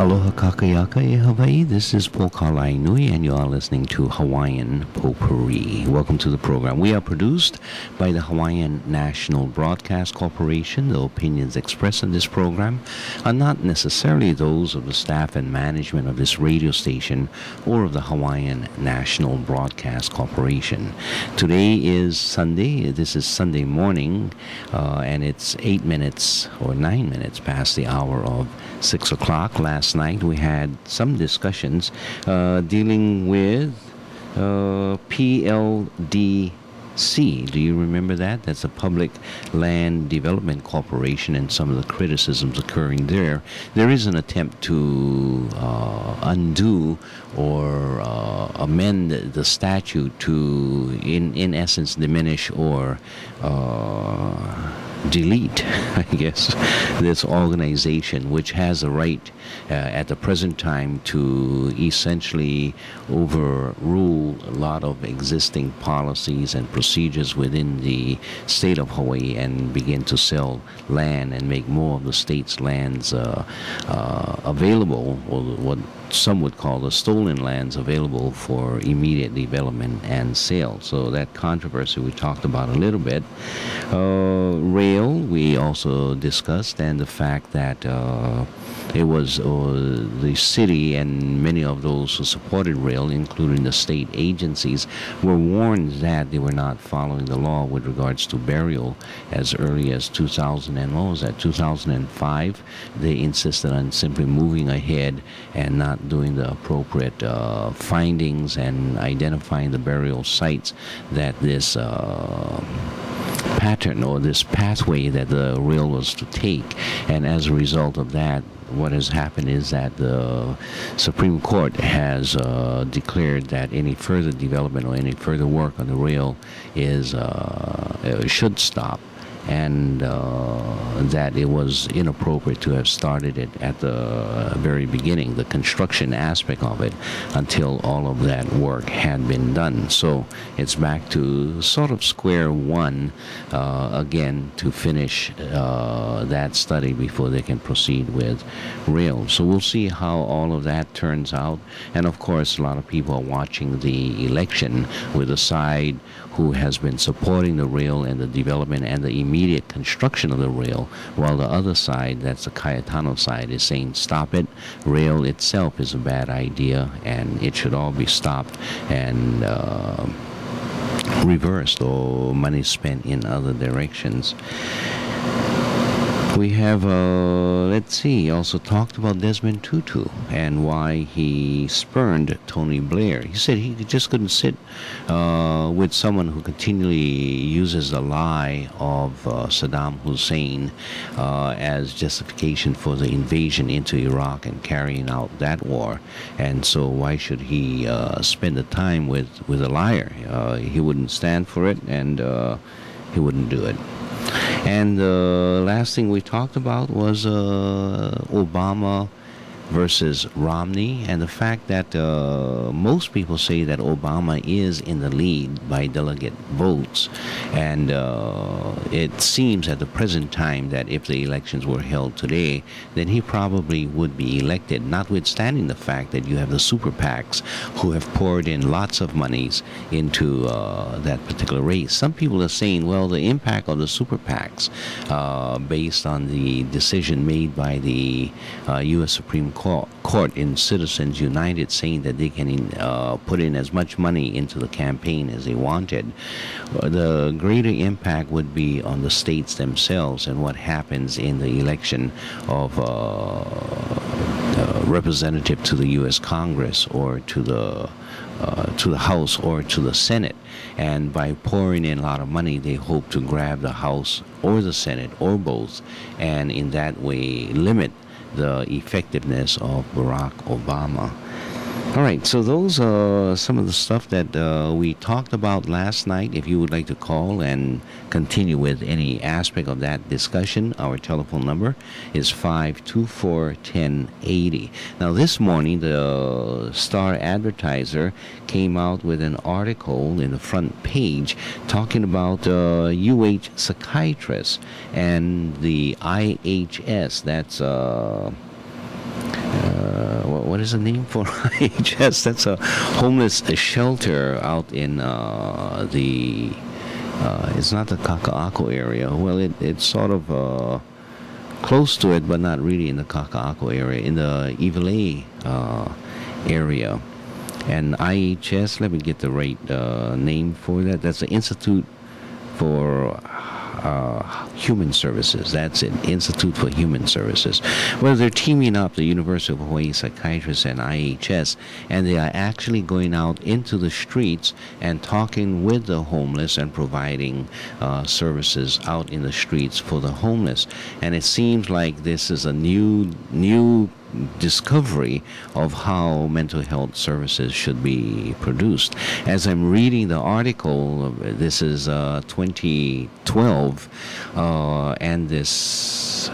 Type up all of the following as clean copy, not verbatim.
Aloha kakayaka e Hawaii. This is Pokalai Nui, and you are listening to Hawaiian Potpourri. Welcome to the program. We are produced by the Hawaiian National Broadcast Corporation. The opinions expressed in this program are not necessarily those of the staff and management of this radio station or of the Hawaiian National Broadcast Corporation. Today is Sunday. This is Sunday morning, and it's 8 minutes or 9 minutes past the hour of 6 o'clock. Last night we had some discussions dealing with PLDC. Do you remember that? That's a Public Land Development Corporation, and some of the criticisms occurring there. There is an attempt to undo or amend the statute to, in essence, diminish or delete, I guess, this organization, which has a right at the present time to essentially overrule a lot of existing policies and procedures within the state of Hawaii and begin to sell land and make more of the state's lands available, or what some would call the stolen lands, available for immediate development and sale. So that controversy we talked about a little bit. Rail we also discussed, and the fact that it was the city and many of those who supported rail, including the state agencies, were warned that they were not following the law with regards to burial as early as 2005. They insisted on simply moving ahead and not doing the appropriate findings and identifying the burial sites that this pattern or this pathway that the rail was to take. And as a result of that, what has happened is that the Supreme Court has declared that any further development or any further work on the rail is should stop, and that it was inappropriate to have started it at the very beginning, the construction aspect of it, until all of that work had been done. So it's back to sort of square one again to finish that study before they can proceed with rail. So we'll see how all of that turns out. And of course, a lot of people are watching the election with a side who has been supporting the rail and the development and the immediate construction of the rail, while the other side, that's the Cayetano side, is saying stop it. Rail itself is a bad idea and it should all be stopped and reversed, or money spent in other directions. We have, let's see, also talked about Desmond Tutu and why he spurned Tony Blair. He said he just couldn't sit with someone who continually uses the lie of Saddam Hussein as justification for the invasion into Iraq and carrying out that war. And so why should he spend the time with a liar? He wouldn't stand for it, and he wouldn't do it. And the last thing we talked about was Obama versus Romney, and the fact that most people say that Obama is in the lead by delegate votes, and it seems at the present time that if the elections were held today, then he probably would be elected, notwithstanding the fact that you have the super PACs who have poured in lots of monies into that particular race. Some people are saying, well, the impact of the super PACs, based on the decision made by the U.S. Supreme Court in Citizens United, saying that they can put in as much money into the campaign as they wanted. The greater impact would be on the states themselves and what happens in the election of representative to the U.S. Congress, or to the House or to the Senate. And by pouring in a lot of money, they hope to grab the House or the Senate or both, and in that way limit the effectiveness of Barack Obama. All right, so those are some of the stuff that we talked about last night. If you would like to call and continue with any aspect of that discussion, our telephone number is 524-1080. Now, this morning, the Star Advertiser came out with an article in the front page talking about UH psychiatrists and the IHS. That's what is the name for IHS? That's a homeless shelter out in it's not the Kaka'ako area. Well, it's sort of close to it, but not really in the Kaka'ako area, in the Iwilei area. And IHS, let me get the right name for that. That's the Institute for Human Services. That's it, Institute for Human Services. Well, they're teaming up, the University of Hawaii Psychiatrists and IHS, and they are actually going out into the streets and talking with the homeless and providing services out in the streets for the homeless. And it seems like this is a new discovery of how mental health services should be produced. As I'm reading the article, this is 2012, and this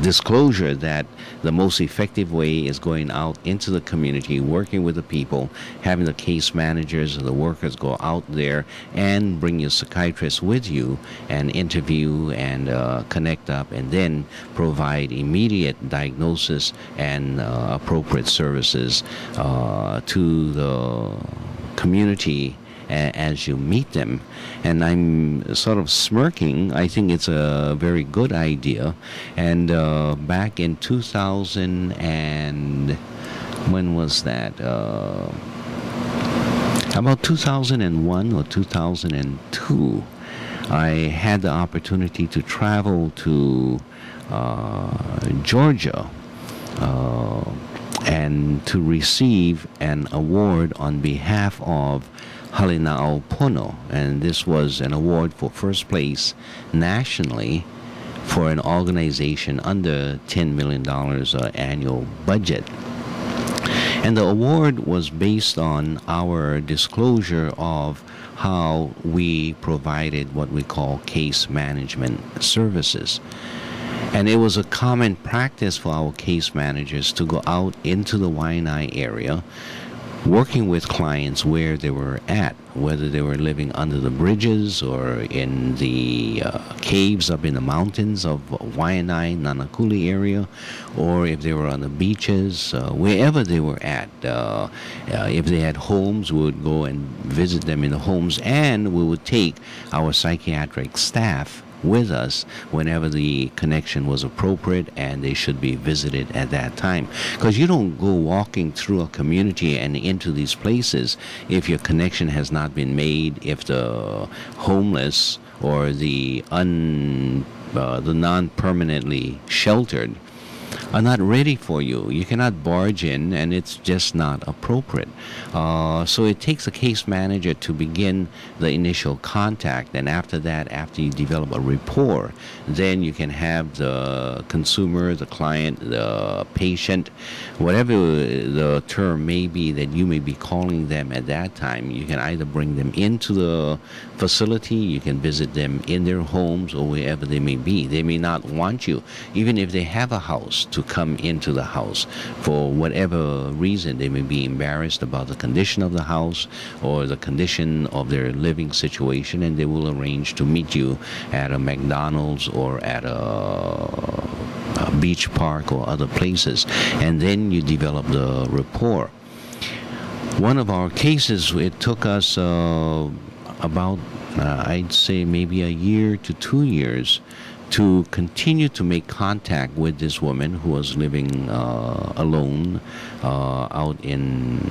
disclosure that the most effective way is going out into the community, working with the people, having the case managers and the workers go out there and bring your psychiatrist with you and interview and connect up, and then provide immediate diagnosis and appropriate services to the community as you meet them. And I'm sort of smirking. I think it's a very good idea. And back in 2000 and when was that? About 2001 or 2002, I had the opportunity to travel to Georgia and to receive an award on behalf of Hale Na Pono, and this was an award for first place nationally for an organization under $10 million annual budget. And the award was based on our disclosure of how we provided what we call case management services. And it was a common practice for our case managers to go out into the Waianae area, working with clients where they were at, whether they were living under the bridges or in the caves up in the mountains of Waianae, Nanakuli area, or if they were on the beaches, wherever they were at. If they had homes, we would go and visit them in the homes, and we would take our psychiatric staff with us whenever the connection was appropriate and they should be visited at that time. Because you don't go walking through a community and into these places if your connection has not been made, if the homeless or the non-permanently sheltered are not ready for you. You cannot barge in, and it's just not appropriate. So it takes a case manager to begin the initial contact, and after that, after you develop a rapport, then you can have the consumer, the client, the patient, whatever the term may be that you may be calling them at that time. You can either bring them into the facility, you can visit them in their homes or wherever they may be. They may not want you, even if they have a house, to come into the house for whatever reason. They may be embarrassed about the condition of the house or the condition of their living situation, and they will arrange to meet you at a McDonald's or at a beach park or other places, and then you develop the rapport. One of our cases, it took us about I'd say maybe a year to 2 years to continue to make contact with this woman who was living alone out in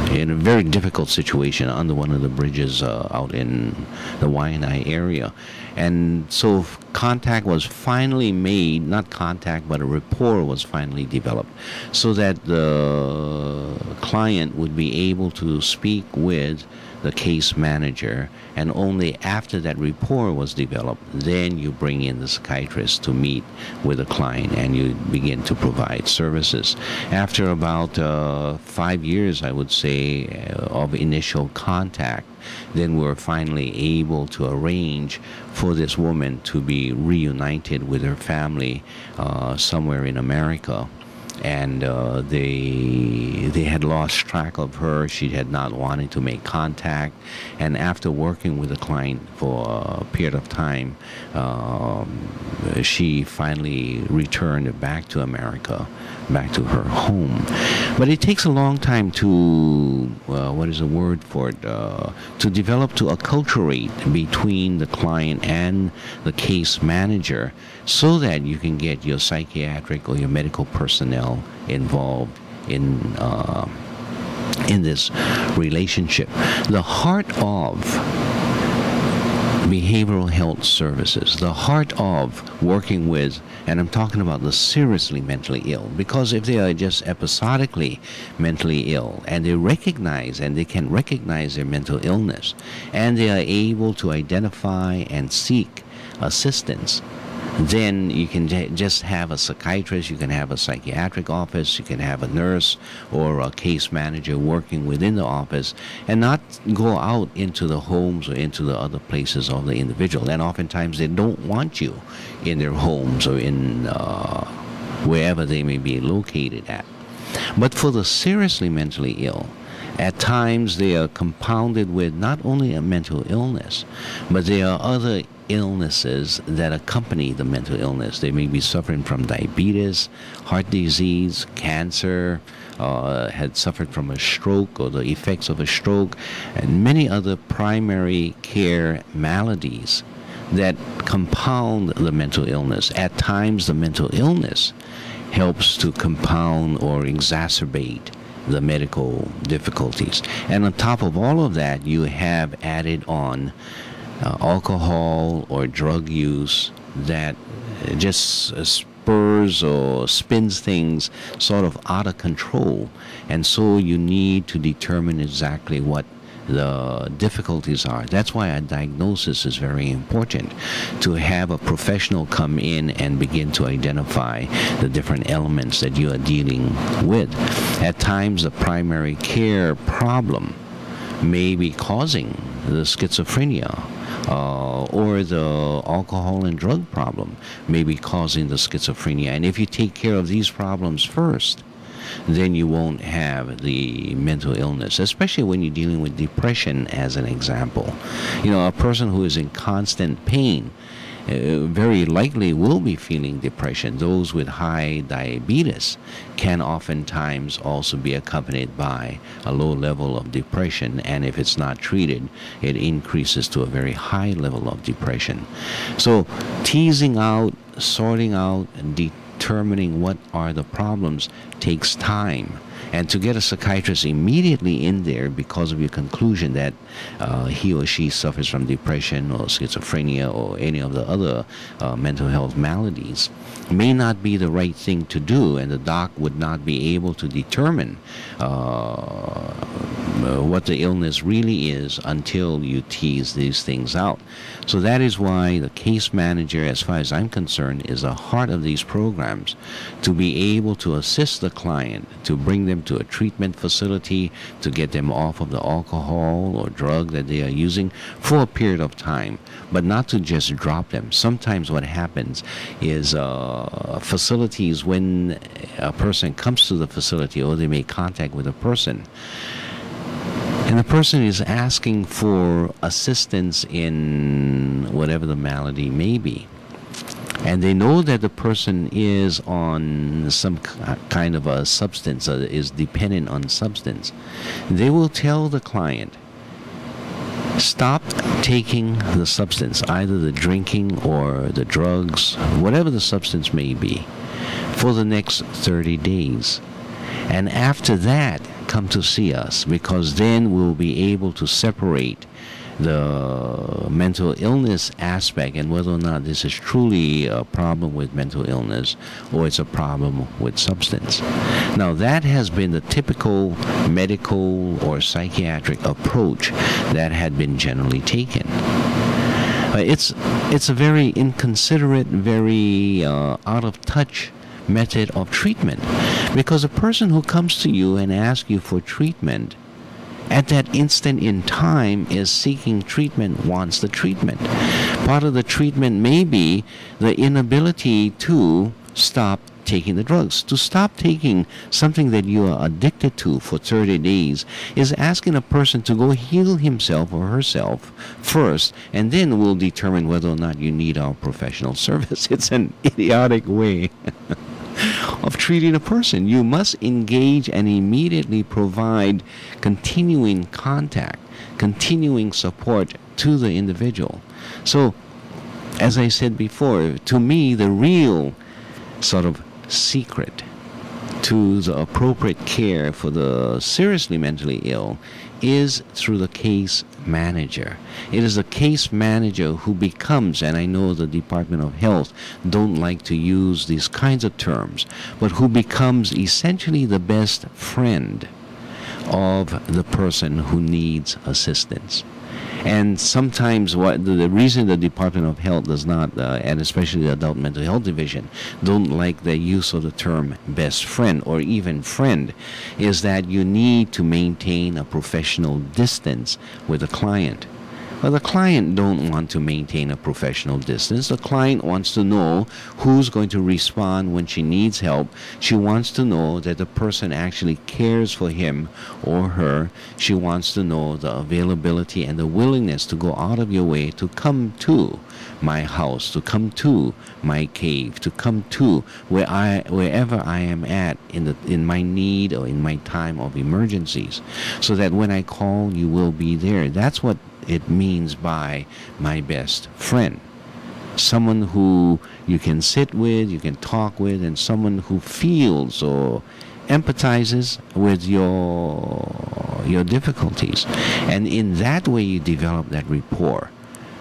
a very difficult situation under one of the bridges out in the Waianae area. And so contact was finally made, not contact, but a rapport was finally developed, so that the client would be able to speak with the case manager, and only after that rapport was developed, then you bring in the psychiatrist to meet with the client and you begin to provide services. After about 5 years, I would say, of initial contact, then we're finally able to arrange for this woman to be reunited with her family somewhere in America. And they had lost track of her. She had not wanted to make contact, and after working with the client for a period of time, she finally returned back to America, back to her home. But it takes a long time to what is the word for it, to develop, to acculturate between the client and the case manager, so that you can get your psychiatric or your medical personnel involved in this relationship. The heart of behavioral health services, the heart of working with, and I'm talking about the seriously mentally ill, because if they are just episodically mentally ill and they recognize, and they can recognize their mental illness, and they are able to identify and seek assistance, then you can just have a psychiatrist, you can have a psychiatric office, you can have a nurse or a case manager working within the office, and not go out into the homes or into the other places of the individual. And oftentimes they don't want you in their homes or in wherever they may be located at. But for the seriously mentally ill, at times they are compounded with not only a mental illness, but there are other illnesses that accompany the mental illness. They may be suffering from diabetes, heart disease, cancer, had suffered from a stroke or the effects of a stroke, and many other primary care maladies that compound the mental illness. At times the mental illness helps to compound or exacerbate the medical difficulties. And on top of all of that, you have added on alcohol or drug use that just spurs or spins things sort of out of control. And so you need to determine exactly what the difficulties are. That's why a diagnosis is very important, to have a professional come in and begin to identify the different elements that you are dealing with. At times the primary care problem may be causing the schizophrenia, or the alcohol and drug problem may be causing the schizophrenia. And if you take care of these problems first, then you won't have the mental illness, especially when you're dealing with depression, as an example. You know, a person who is in constant pain very likely will be feeling depression. Those with high diabetes can oftentimes also be accompanied by a low level of depression, and if it's not treated, it increases to a very high level of depression. So teasing out, sorting out, and determining what are the problems takes time. And to get a psychiatrist immediately in there because of your conclusion that he or she suffers from depression or schizophrenia or any of the other mental health maladies may not be the right thing to do, and the doc would not be able to determine what the illness really is until you tease these things out. So that is why the case manager, as far as I'm concerned, is the heart of these programs, to be able to assist the client, to bring them to a treatment facility, to get them off of the alcohol or drug that they are using for a period of time, but not to just drop them. Sometimes what happens is facilities, when a person comes to the facility or they make contact with a person, and the person is asking for assistance in whatever the malady may be, and they know that the person is on some kind of a substance, is dependent on substance, they will tell the client, stop taking the substance, either the drinking or the drugs, whatever the substance may be, for the next 30 days. And after that, come to see us, because then we'll be able to separate the mental illness aspect and whether or not this is truly a problem with mental illness or it's a problem with substance. Now, that has been the typical medical or psychiatric approach that had been generally taken. It's a very inconsiderate, very out of touch method of treatment, because a person who comes to you and asks you for treatment at that instant in time is seeking treatment, wants the treatment. Part of the treatment may be the inability to stop taking the drugs. To stop taking something that you are addicted to for 30 days is asking a person to go heal himself or herself first, and then we'll determine whether or not you need our professional service. It's an idiotic way of treating a person. You must engage and immediately provide continuing contact, continuing support to the individual. So, as I said before, to me, the real sort of secret to the appropriate care for the seriously mentally ill is through the case manager. It is the case manager who becomes, and I know the Department of Health don't like to use these kinds of terms, but who becomes essentially the best friend of the person who needs assistance. And sometimes the reason the Department of Health does not, and especially the Adult Mental Health Division, don't like the use of the term best friend or even friend is that you need to maintain a professional distance with the client. Well, the client don't want to maintain a professional distance. The client wants to know who's going to respond when she needs help. She wants to know that the person actually cares for him or her. She wants to know the availability and the willingness to go out of your way to come to my house, to come to my cave, to come to wherever I am at in my need or in my time of emergencies, so that when I call, you will be there. That's what it means by my best friend. Someone who you can sit with, you can talk with, and someone who feels or empathizes with your difficulties. And in that way you develop that rapport.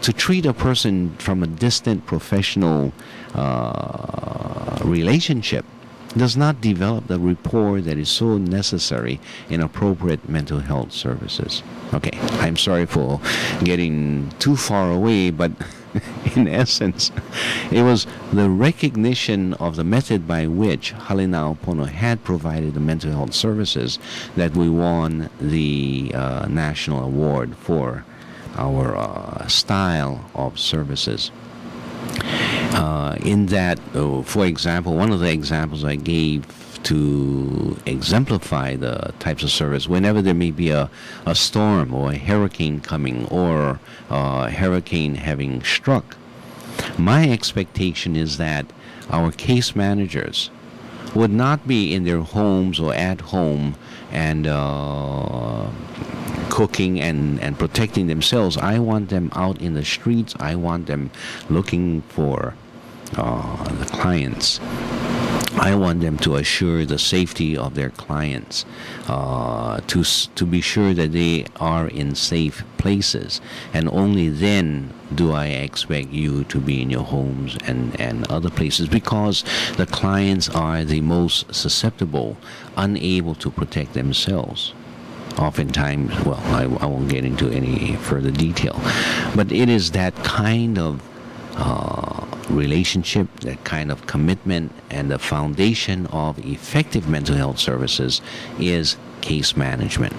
To treat a person from a distant professional relationship does not develop the rapport that is so necessary in appropriate mental health services. Okay, I'm sorry for getting too far away, but in essence, it was the recognition of the method by which Hale Na Pono had provided the mental health services that we won the national award for our style of services. In that, for example, one of the examples I gave to exemplify the types of service, whenever there may be a storm or a hurricane coming or a hurricane having struck, my expectation is that our case managers would not be in their homes or at home and cooking and protecting themselves. I want them out in the streets. I want them looking for the clients. I want them to assure the safety of their clients, to be sure that they are in safe places, and only then do I expect you to be in your homes and other places, because the clients are the most susceptible, unable to protect themselves. Oftentimes, well, I won't get into any further detail, but it is that kind of relationship, that kind of commitment, and the foundation of effective mental health services is case management.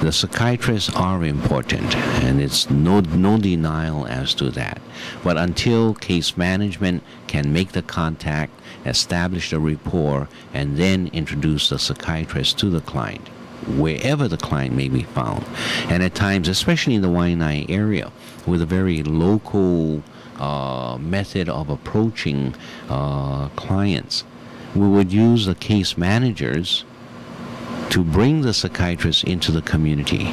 The psychiatrists are important, and it's no denial as to that. But until case management can make the contact, establish the rapport, and then introduce the psychiatrist to the client, wherever the client may be found, and at times, especially in the Waianae area, with a very local method of approaching clients, we would use the case managers to bring the psychiatrists into the community.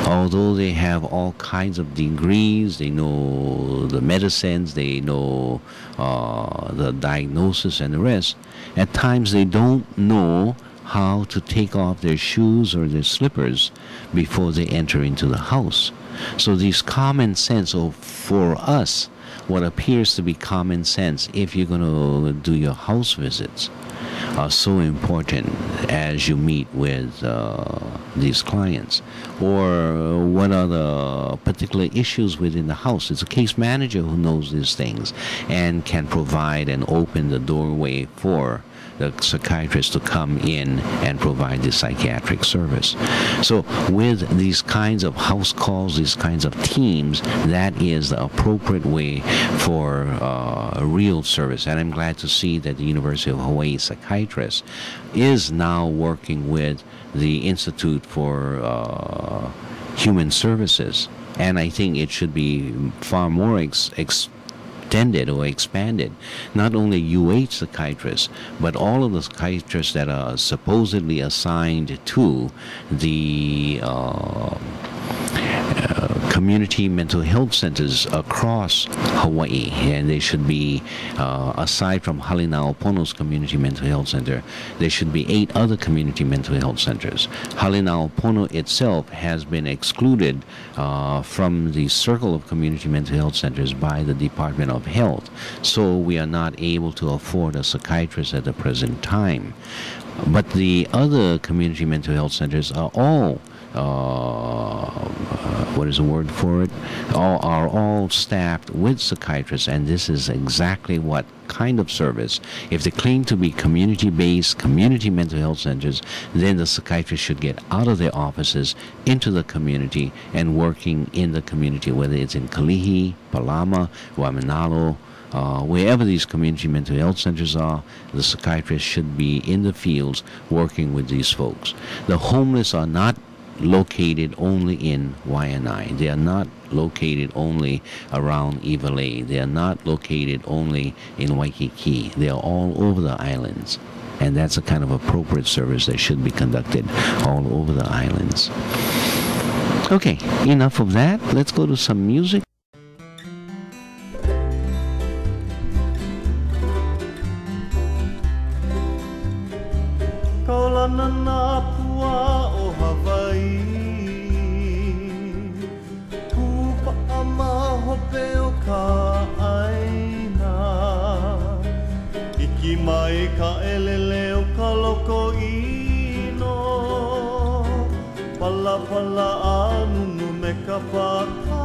Although they have all kinds of degrees, they know the medicines, they know the diagnosis and the rest, at times they don't know how to take off their shoes or their slippers before they enter into the house. So these common sense, or for us, what appears to be common sense if you're going to do your house visits, are so important as you meet with these clients. Or what are the particular issues within the house? It's a case manager who knows these things and can provide and open the doorway for the psychiatrist to come in and provide the psychiatric service. So with these kinds of house calls, these kinds of teams, that is the appropriate way for a real service. And I'm glad to see that the University of Hawaii psychiatrist is now working with the Institute for Human Services. And I think it should be far more extended or expanded. Not only UH psychiatrists, but all of the psychiatrists that are supposedly assigned to the community mental health centers across Hawaii, and they should be, aside from Hale Na Pono's community mental health center, there should be 8 other community mental health centers. Hale Na Pono itself has been excluded from the circle of community mental health centers by the Department of Health, so we are not able to afford a psychiatrist at the present time. But the other community mental health centers are all what is the word for it? Are all staffed with psychiatrists, and this is exactly what kind of service. If they claim to be community-based, community mental health centers, then the psychiatrist should get out of their offices into the community and working in the community, whether it's in Kalihi, Palama, Waimanalo, wherever these community mental health centers are, the psychiatrist should be in the fields working with these folks. The homeless are not located only in Waianae. They are not located only around Iwalei. They are not located only in Waikiki. They are all over the islands. And that's a kind of appropriate service that should be conducted all over the islands. Okay, enough of that. Let's go to some music. Mai ka elele o ka loko ino Pala pala anunu me ka paka